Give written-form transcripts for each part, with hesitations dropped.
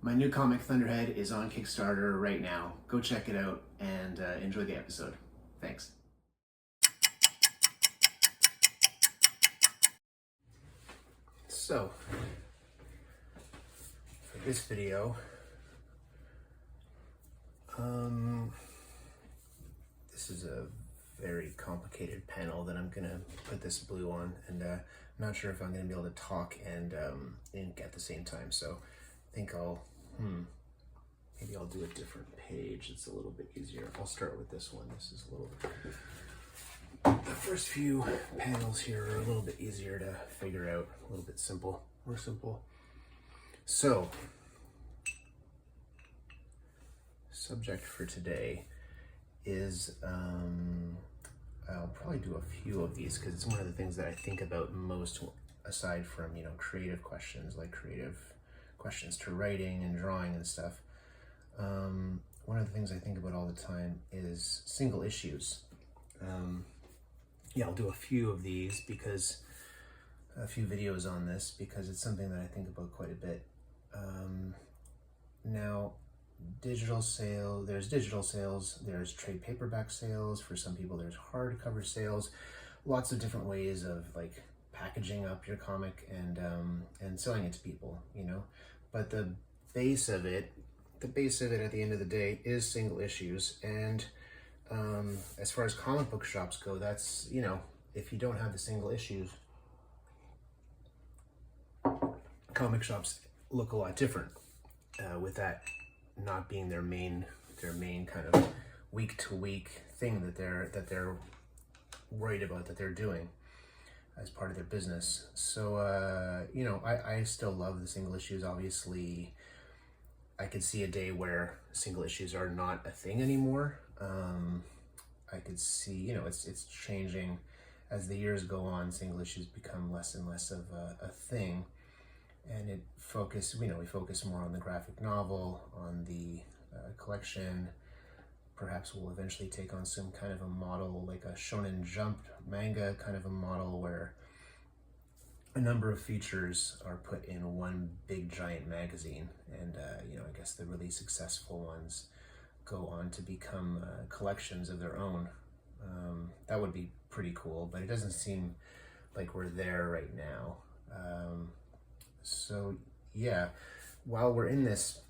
My new comic, Thunderhead, is on Kickstarter right now. Go check it out and enjoy the episode. Thanks. So, for this video, this is a very complicated panel that I'm gonna put this blue on, and I'm not sure if I'm gonna be able to talk and ink at the same time, so I think maybe I'll do a different page. It's a little bit easier. I'll start with this one. This is a little bit, the first few panels here are a little bit easier to figure out, a little bit more simple. So, subject for today is, I'll probably do a few of these because it's one of the things that I think about most, aside from, creative questions, like creative questions to writing and drawing and stuff. One of the things I think about all the time is single issues. I'll do a few of these because a few videos on this because it's something that I think about quite a bit. Now, there's digital sales, there's trade paperback sales, for some people there's hardcover sales, lots of different ways of like packaging up your comic and selling it to people, but the base of it at the end of the day is single issues. And as far as comic book shops go, that's, if you don't have the single issues, comic shops look a lot different, with that not being their main kind of week to week thing that they're worried about, that they're doing as part of their business. So I still love the single issues. Obviously I could see a day where single issues are not a thing anymore. I could see, it's changing as the years go on. Single issues become less and less of a thing, and we focus more on the graphic novel, on the collection. Perhaps we'll eventually take on some kind of a model, like a Shonen Jump manga kind of a model, where a number of features are put in one big giant magazine, and I guess the really successful ones go on to become collections of their own. That would be pretty cool, but it doesn't seem like we're there right now. So yeah, while we're in this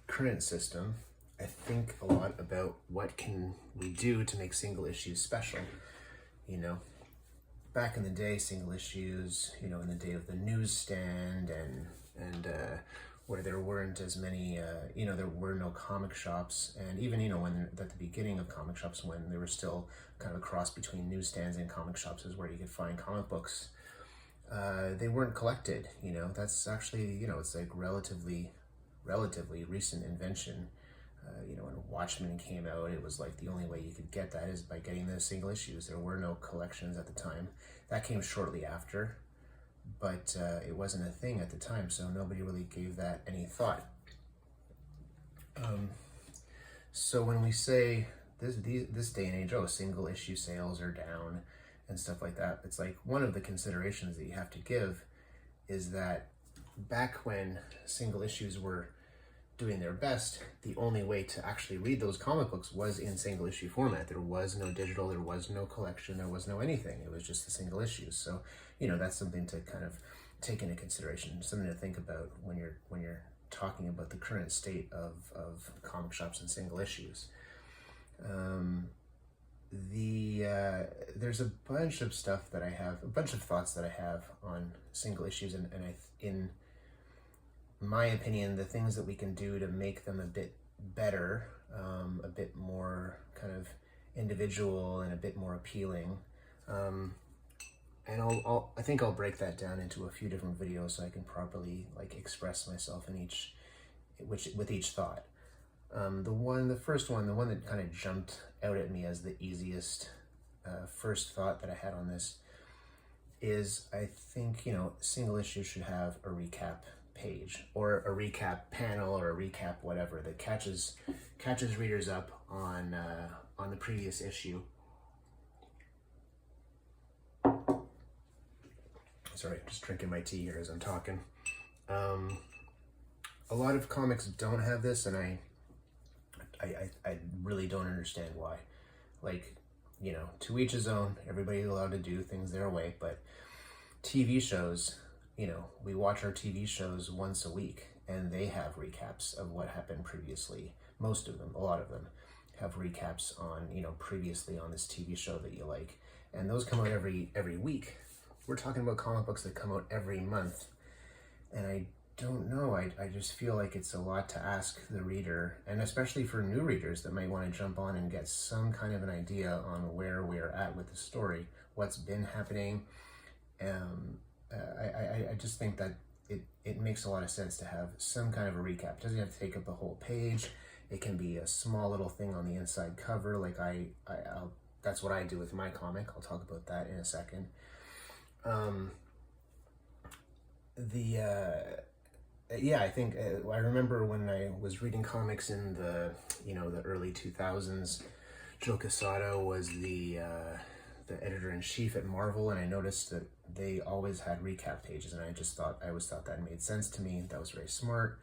current system, I think a lot about what can we do to make single issues special. Back in the day, single issues, in the day of the newsstand and where there weren't as many, there were no comic shops, and even, when at the beginning of comic shops, when there were still kind of a cross between newsstands and comic shops, is where you could find comic books. They weren't collected, that's actually, it's like relatively recent invention. When Watchmen came out, it was like the only way you could get that is by getting the single issues. There were no collections at the time. That came shortly after, but it wasn't a thing at the time, so nobody really gave that any thought. So when we say this day and age, single issue sales are down and stuff like that, it's like one of the considerations that you have to give is that back when single issues were doing their best, the only way to actually read those comic books was in single issue format. There was no digital, there was no collection, there was no anything. It was just the single issues. So, that's something to kind of take into consideration, something to think about when you're talking about the current state of comic shops and single issues. There's a bunch of stuff that I have, a bunch of thoughts that I have on single issues, and in my opinion, the things that we can do to make them a bit better, a bit more kind of individual and a bit more appealing. And I think I'll break that down into a few different videos so I can properly express myself with each thought. The first one, the one that kind of jumped out at me as the easiest first thought that I had on this is, I think, single issue should have a recap page or a recap panel or a recap whatever that catches readers up on the previous issue. Sorry, I'm just drinking my tea here as I'm talking. a lot of comics don't have this, and I really don't understand why. Like, you know, to each his own. Everybody's allowed to do things their way, but TV shows, you know, we watch our TV shows once a week, and they have recaps of what happened previously. Most of them, a lot of them, have recaps on, you know, previously on this TV show that you like, and those come out every week. We're talking about comic books that come out every month, and I don't know. I just feel like it's a lot to ask the reader, and especially for new readers that might want to jump on and get some kind of an idea on where we're at with the story, what's been happening. I just think that it makes a lot of sense to have some kind of a recap. It doesn't have to take up the whole page. It can be a small little thing on the inside cover. Like I'll that's what I do with my comic. I'll talk about that in a second. Yeah, I think I remember when I was reading comics in the the early 2000s. Joe Quesada was the editor-in-chief at Marvel, and I noticed that they always had recap pages, and I always thought that made sense to me. That was very smart.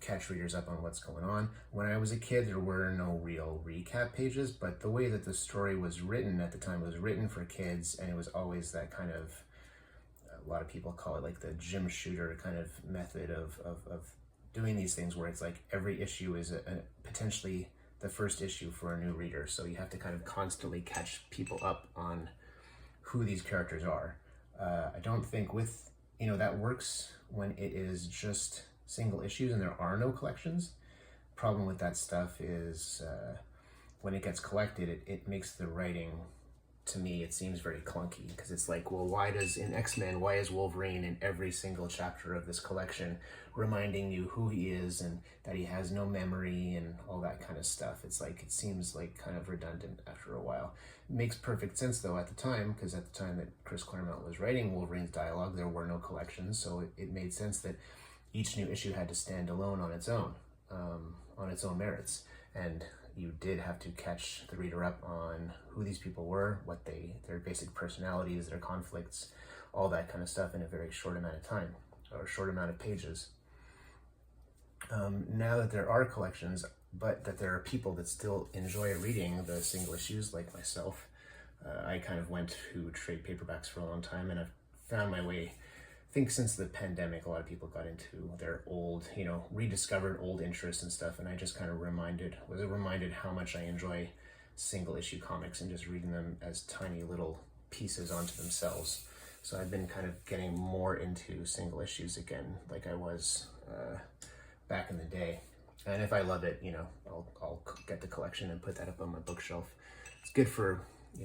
Catch readers up on what's going on. When I was a kid, there were no real recap pages, but the way that the story was written at the time was written for kids, and it was always that kind of, a lot of people call it like the Jim Shooter kind of method of doing these things, where it's like every issue is potentially the first issue for a new reader. So you have to kind of constantly catch people up on who these characters are. I don't think that works when it is just single issues and there are no collections. Problem with that stuff is when it gets collected, it makes the writing, to me, it seems very clunky, because it's like, well, why is Wolverine in every single chapter of this collection reminding you who he is and that he has no memory and all that kind of stuff? It's like, it seems like kind of redundant after a while. It makes perfect sense though at the time, because at the time that Chris Claremont was writing Wolverine's dialogue, there were no collections, so it made sense that each new issue had to stand alone on its own merits, and you did have to catch the reader up on who these people were, what their basic personalities, their conflicts, all that kind of stuff in a very short amount of time, or short amount of pages. Now that there are collections, but that there are people that still enjoy reading the single issues, like myself, I kind of went to trade paperbacks for a long time, and I've found my way. I think since the pandemic, a lot of people got into their old, rediscovered old interests and stuff, and I just kind of was reminded how much I enjoy single issue comics and just reading them as tiny little pieces onto themselves. So I've been kind of getting more into single issues again, like I was back in the day. And if I love it, I'll get the collection and put that up on my bookshelf. It's good for,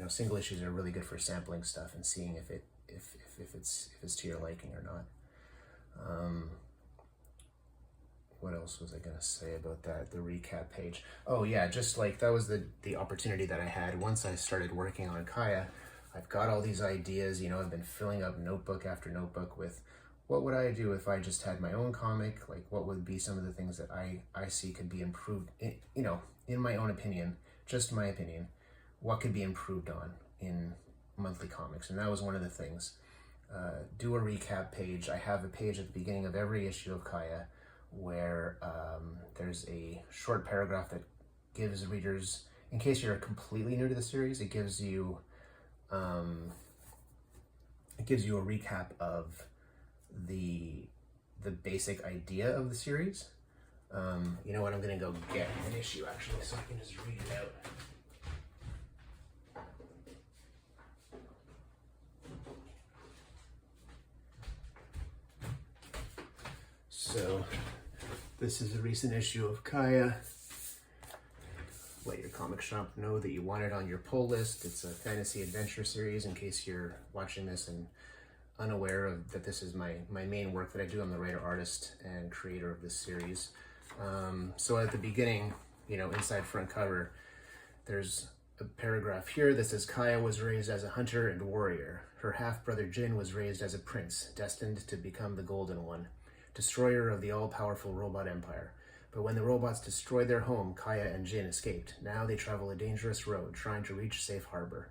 single issues are really good for sampling stuff and seeing if it's to your liking or not. What else was I gonna say about that? The recap page. Oh yeah, just like that was the opportunity that I had once I started working on Kaya. I've got all these ideas, I've been filling up notebook after notebook with what would I do if I just had my own comic? Like, what would be some of the things that I see could be improved, in my own opinion, just my opinion, what could be improved on in monthly comics? And that was one of the things. Do a recap page. I have a page at the beginning of every issue of Kaya where there's a short paragraph that gives readers, in case you're completely new to the series, it gives you a recap of the basic idea of the series. You know what, I'm gonna go get an issue actually, so I can just read it out. So this is a recent issue of Kaya. Let your comic shop know that you want it on your pull list. It's a fantasy adventure series, in case you're watching this and unaware of that this is my main work that I do. I'm the writer, artist, and creator of this series. So at the beginning, inside front cover, there's a paragraph here that says, Kaya was raised as a hunter and warrior. Her half-brother Jin was raised as a prince, destined to become the Golden One, destroyer of the all-powerful robot empire. But when the robots destroyed their home, Kaya and Jin escaped. Now they travel a dangerous road, trying to reach safe harbor.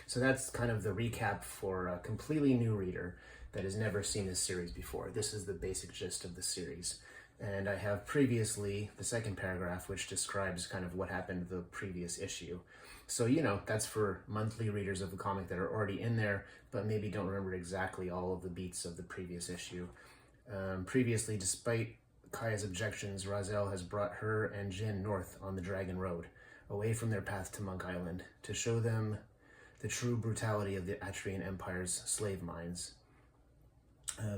So that's kind of the recap for a completely new reader. that has never seen this series before. This is the basic gist of the series. And I have previously the second paragraph, which describes kind of what happened the previous issue. So, you know, that's for monthly readers of the comic that are already in there, but maybe don't remember exactly all of the beats of the previous issue. Previously, despite Kaya's objections, Raziel has brought her and Jin north on the Dragon Road, away from their path to Monk Island, to show them the true brutality of the Atrian Empire's slave mines.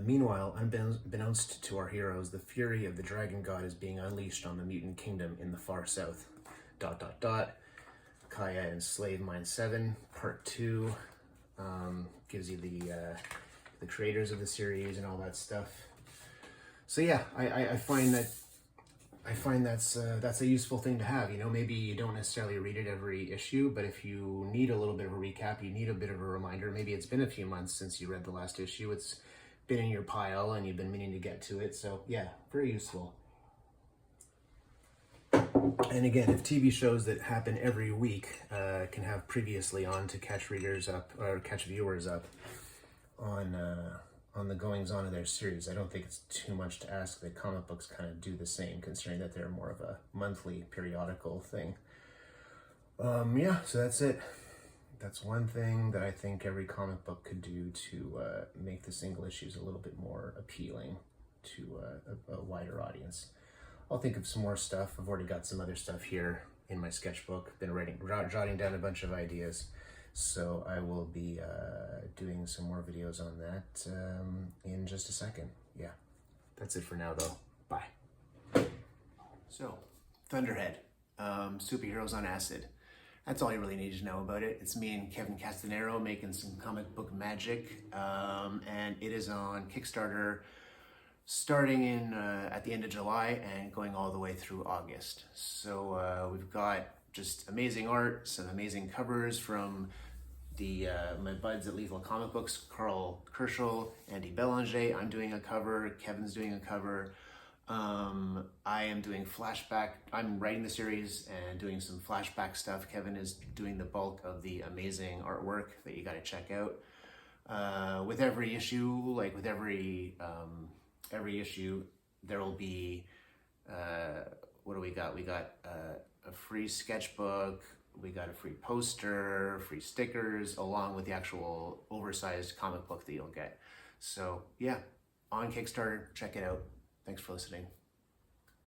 Meanwhile, unbeknownst to our heroes, the fury of the Dragon God is being unleashed on the mutant kingdom in the far south. ... Kaya and Slave Mine 7, Part 2, gives you the creators of the series and all that stuff. So yeah, I find that's a useful thing to have. You know, maybe you don't necessarily read it every issue, but if you need a little bit of a recap, you need a bit of a reminder. Maybe it's been a few months since you read the last issue. It's been in your pile and you've been meaning to get to it. So yeah, very useful. And again, if TV shows that happen every week can have previously on to catch readers up or catch viewers up on the goings on of their series, I don't think it's too much to ask that comic books kind of do the same, considering that they're more of a monthly periodical thing. Yeah, so that's it. That's one thing that I think every comic book could do to make the single issues a little bit more appealing to a wider audience. I'll think of some more stuff. I've already got some other stuff here in my sketchbook. Been jotting down a bunch of ideas. So I will be doing some more videos on that in just a second. Yeah, that's it for now though. Bye. So, Thunderhead, Superheroes on Acid. That's all you really need to know about it. It's me and Kevin Castanero making some comic book magic, and it is on Kickstarter starting in at the end of July and going all the way through August. So we've got just amazing art, some amazing covers from my buds at Lethal Comic Books, Carl Kerschel, Andy Belanger. I'm doing a cover, Kevin's doing a cover. I am doing flashback. I'm writing the series and doing some flashback stuff. Kevin is doing the bulk of the amazing artwork that you got to check out. With every issue, like with every issue, there will be, what do we got? We got a free sketchbook, we got a free poster, free stickers, along with the actual oversized comic book that you'll get. So yeah, on Kickstarter, check it out. Thanks for listening.